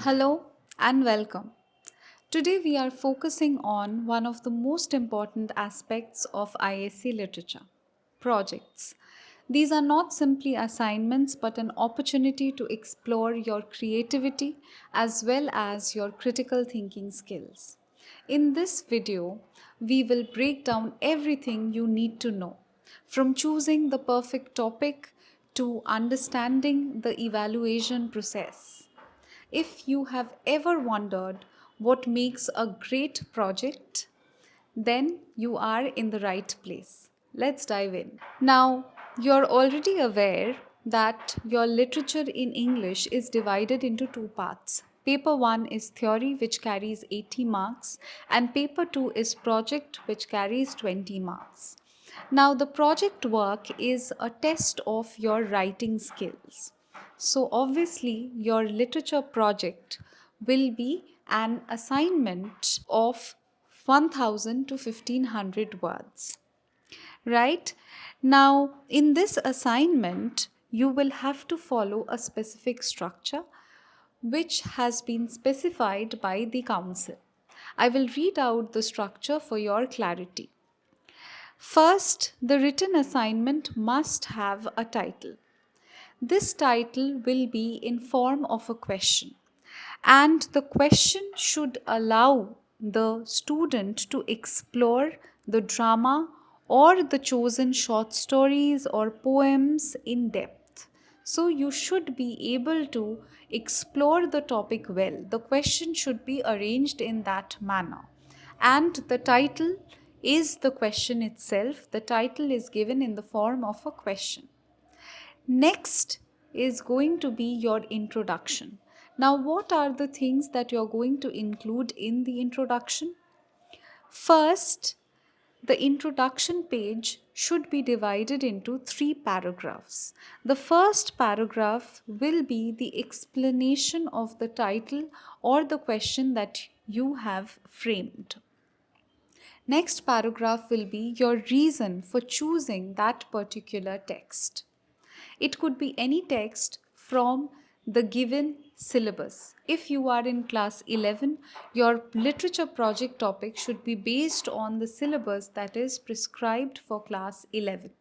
Hello and welcome. Today we are focusing on one of the most important aspects of ISC literature projects. These are not simply assignments but an opportunity to explore your creativity as well as your critical thinking skills. In this video, we will break down everything you need to know, from choosing the perfect topic to understanding the evaluation process. If you have ever wondered what makes a great project, then you are in the right place. Let's dive in. Now, you're already aware that your literature in English is divided into two parts. Paper 1 is theory, which carries 80 marks, and paper 2 is project, which carries 20 marks. Now, the project work is a test of your writing skills. So, obviously, your literature project will be an assignment of 1000 to 1500 words. Right? Now, in this assignment, you will have to follow a specific structure which has been specified by the council. I will read out the structure for your clarity. First, the written assignment must have a title. This title will be in form of a question, and the question should allow the student to explore the drama or the chosen short stories or poems in depth. So you should be able to explore the topic well. The question should be arranged in that manner. And the title is the question itself. The title is given in the form of a question. Next is going to be your introduction. Now, what are the things that you're going to include in the introduction? First, the introduction page should be divided into 3 paragraphs. The first paragraph will be the explanation of the title or the question that you have framed. Next paragraph will be your reason for choosing that particular text. It could be any text from the given syllabus. If you are in class 11, your literature project topic should be based on the syllabus that is prescribed for class 11.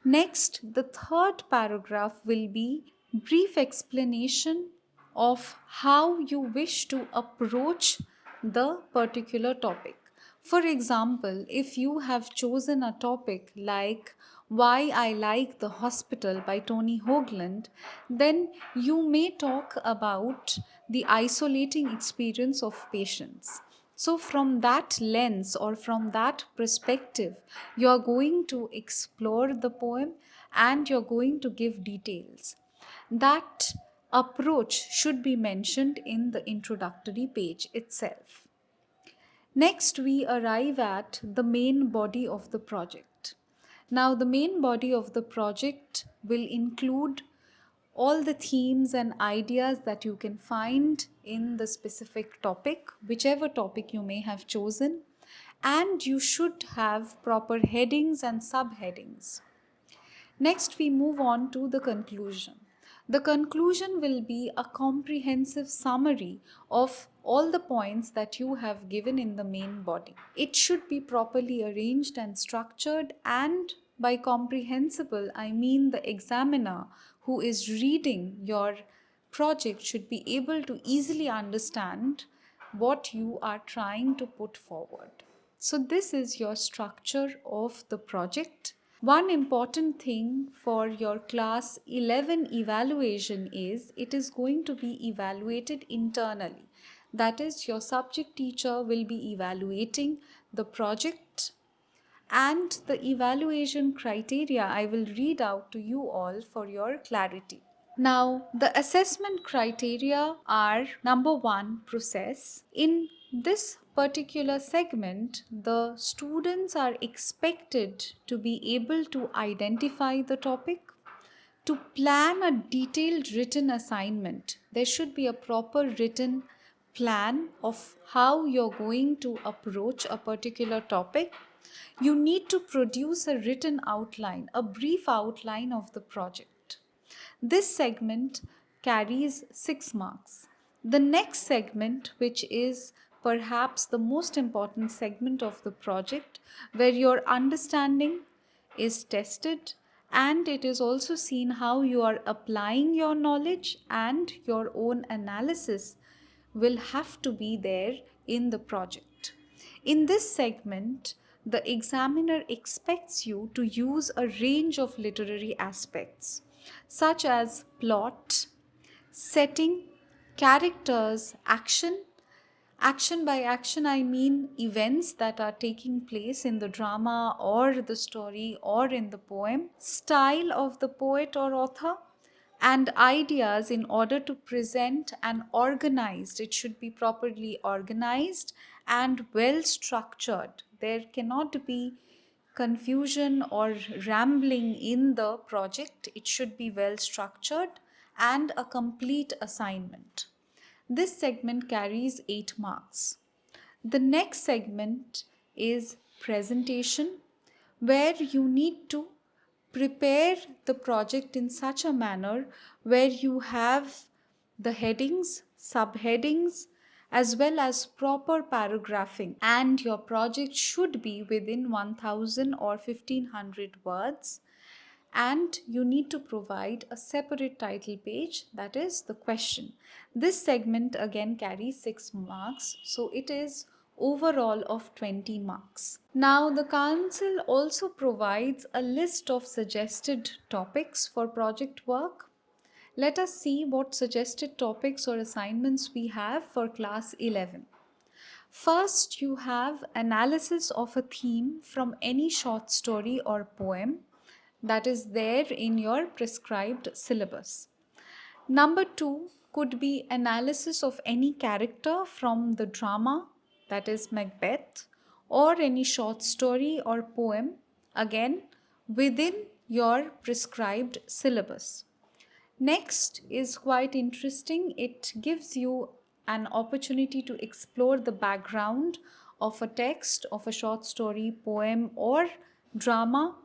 Next, the third paragraph will be brief explanation of how you wish to approach the particular topic. For example, if you have chosen a topic like Why I Like the Hospital by Tony Hoagland, then you may talk about the isolating experience of patients. So, from that lens or from that perspective, you are going to explore the poem and you're going to give details. That approach should be mentioned in the introductory page itself. Next, we arrive at the main body of the project. Now, the main body of the project will include all the themes and ideas that you can find in the specific topic, whichever topic you may have chosen, and you should have proper headings and subheadings. Next, we move on to the conclusion. The conclusion will be a comprehensive summary of all the points that you have given in the main body. It should be properly arranged and structured, and by comprehensible, I mean the examiner who is reading your project should be able to easily understand what you are trying to put forward. So, this is your structure of the project. One important thing for your class 11 evaluation is it is going to be evaluated internally. That is, your subject teacher will be evaluating the project, and the evaluation criteria I will read out to you all for your clarity. Now, the assessment criteria are number 1, process. In this particular segment, the students are expected to be able to identify the topic, to plan a detailed written assignment. There should be a proper written plan of how you're going to approach a particular topic. You need to produce a written outline, a brief outline of the project. This segment carries 6 marks. The next segment, which is perhaps the most important segment of the project, where your understanding is tested and it is also seen how you are applying your knowledge, and your own analysis will have to be there in the project. In this segment, the examiner expects you to use a range of literary aspects such as plot, setting, characters, action. Action by action, I mean events that are taking place in the drama or the story or in the poem, style of the poet or author, and ideas in order to present and organized. It should be properly organized and well structured. There cannot be confusion or rambling in the project. It should be well structured and a complete assignment. This segment carries 8 marks. The next segment is presentation, where you need to prepare the project in such a manner where you have the headings, subheadings, as well as proper paragraphing, and your project should be within 1000 or 1500 words, and you need to provide a separate title page, that is the question. This segment again carries 6 marks, so it is overall of 20 marks. Now, the council also provides a list of suggested topics for project work. Let us see what suggested topics or assignments we have for class 11. First, you have analysis of a theme from any short story or poem that is there in your prescribed syllabus. Number 2 could be analysis of any character from the drama, that is Macbeth, or any short story or poem, again within your prescribed syllabus. Next is quite interesting. It gives you an opportunity to explore the background of a text, of a short story, poem, or drama.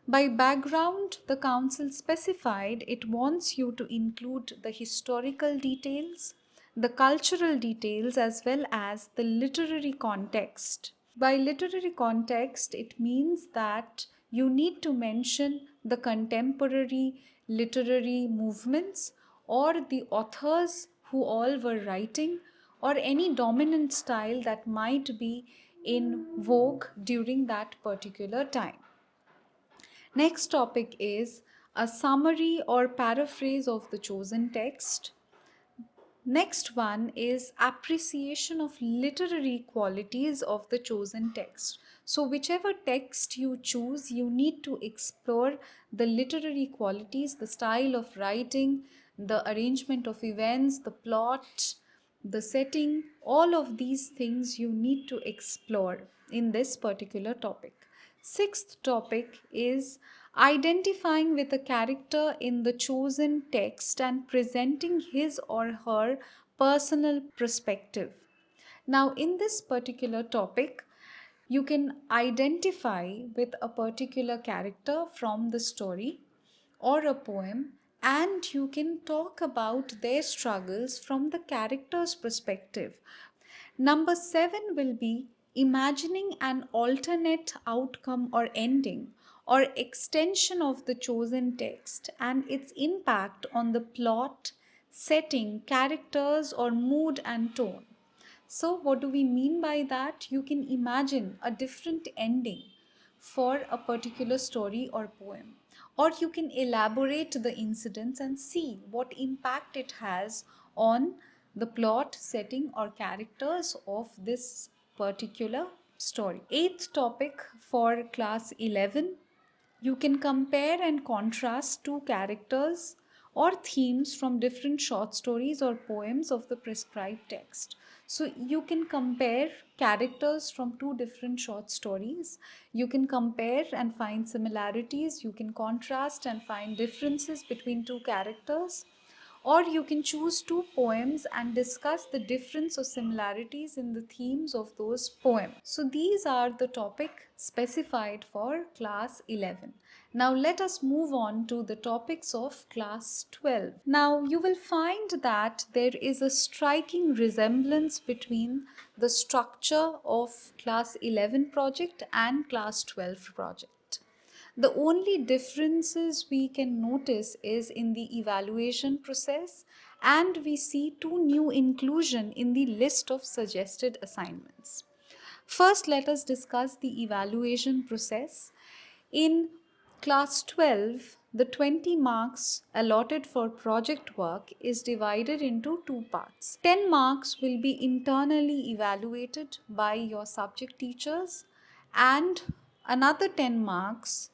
By background, the council specified it wants you to include the historical details, the cultural details, as well as the literary context. By literary context, it means that you need to mention the contemporary literary movements or the authors who all were writing, or any dominant style that might be in vogue during that particular time. Next topic is a summary or paraphrase of the chosen text. Next one is appreciation of literary qualities of the chosen text. So whichever text you choose, you need to explore the literary qualities, the style of writing, the arrangement of events, the plot, the setting, all of these things you need to explore in this particular topic. Sixth topic is identifying with a character in the chosen text and presenting his or her personal perspective. Now, in this particular topic, you can identify with a particular character from the story or a poem, and you can talk about their struggles from the character's perspective. Number 7 will be imagining an alternate outcome or ending or extension of the chosen text and its impact on the plot, setting, characters, or mood and tone. So, what do we mean by that? You can imagine a different ending for a particular story or poem, or you can elaborate the incidents and see what impact it has on the plot, setting, or characters of this particular story. Eighth topic for class 11, you can compare and contrast two characters or themes from different short stories or poems of the prescribed text. So you can compare characters from two different short stories. You can compare and find similarities. You can contrast and find differences between two characters. Or you can choose two poems and discuss the difference or similarities in the themes of those poems. So these are the topic specified for class 11. Now let us move on to the topics of class 12. Now you will find that there is a striking resemblance between the structure of class 11 project and class 12 project. The only differences we can notice is in the evaluation process, and we see two new inclusion in the list of suggested assignments. First, let us discuss the evaluation process. In class 12, the 20 marks allotted for project work is divided into two parts. 10 marks will be internally evaluated by your subject teachers, and another 10 marks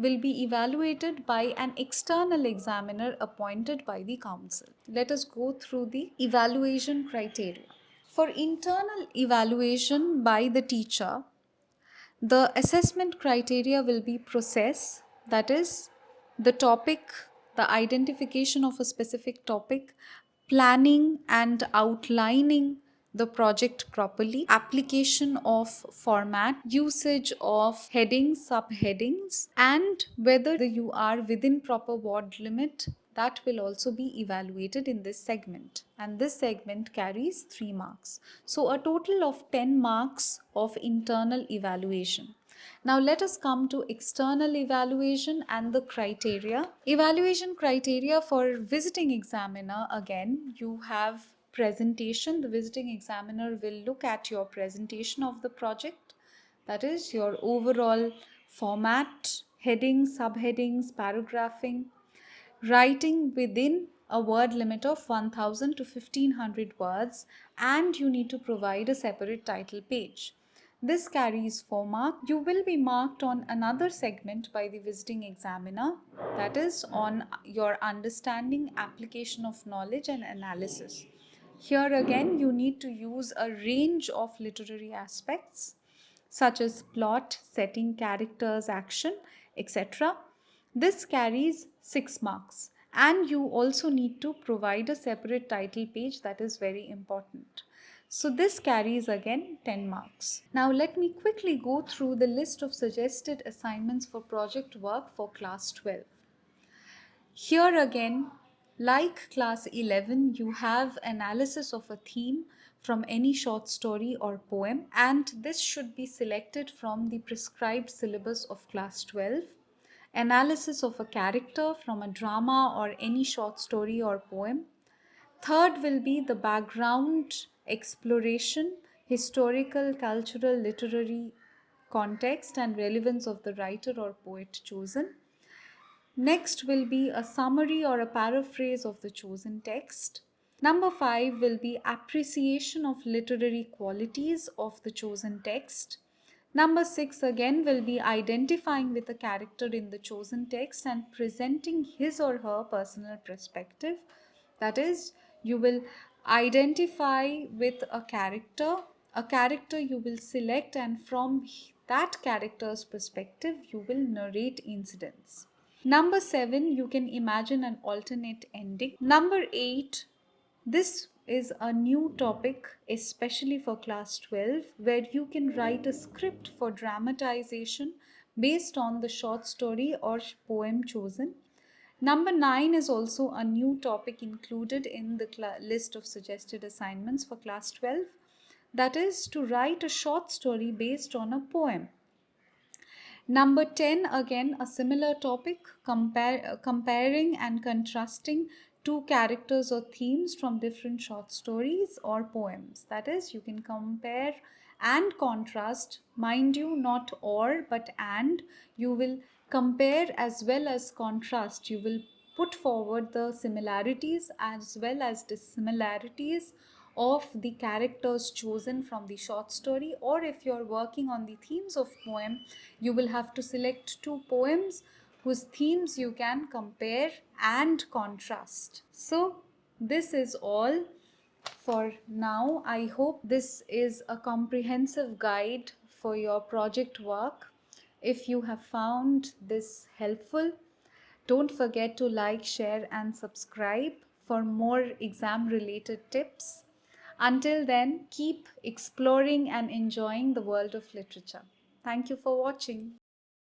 will be evaluated by an external examiner appointed by the council. Let us go through the evaluation criteria. For internal evaluation by the teacher, the assessment criteria will be process, that is, the topic, the identification of a specific topic, planning and outlining the project properly, application of format, usage of headings, subheadings, and whether you are within proper word limit. That will also be evaluated in this segment, and this segment carries 3 marks. So a total of 10 marks of internal evaluation. Now let us come to external evaluation and the criteria. Evaluation criteria for visiting examiner, again you have presentation. The visiting examiner will look at your presentation of the project, that is your overall format, headings, subheadings, paragraphing, writing within a word limit of 1000 to 1500 words, and you need to provide a separate title page. This carries 4 marks. You will be marked on another segment by the visiting examiner, that is on your understanding, application of knowledge and analysis. Here again you need to use a range of literary aspects such as plot, setting, characters, action, etc. This carries 6 marks, and you also need to provide a separate title page, that is very important. So this carries again 10 marks. Now let me quickly go through the list of suggested assignments for project work for class 12. Here again, like class 11, you have analysis of a theme from any short story or poem, and this should be selected from the prescribed syllabus of class 12. Analysis of a character from a drama or any short story or poem. Third will be the background exploration, historical, cultural, literary context and relevance of the writer or poet chosen. Next will be a summary or a paraphrase of the chosen text. Number 5 will be appreciation of literary qualities of the chosen text. Number 6 again will be identifying with a character in the chosen text and presenting his or her personal perspective. That is, you will identify with a character you will select, and from that character's perspective you will narrate incidents. Number 7, you can imagine an alternate ending. Number 8, this is a new topic, especially for class 12, where you can write a script for dramatization based on the short story or poem chosen. Number 9 is also a new topic included in the list of suggested assignments for class 12. That is to write a short story based on a poem. Number 10, again a similar topic, comparing and contrasting two characters or themes from different short stories or poems. That is, you can compare and contrast, mind you, not or but and. You will compare as well as contrast. You will put forward the similarities as well as dissimilarities of the characters chosen from the short story, or if you're working on the themes of poem, you will have to select two poems whose themes you can compare and contrast. So this is all for now. I hope this is a comprehensive guide for your project work. If you have found this helpful, don't forget to like, share and subscribe for more exam related tips. Until then, keep exploring and enjoying the world of literature. Thank you for watching.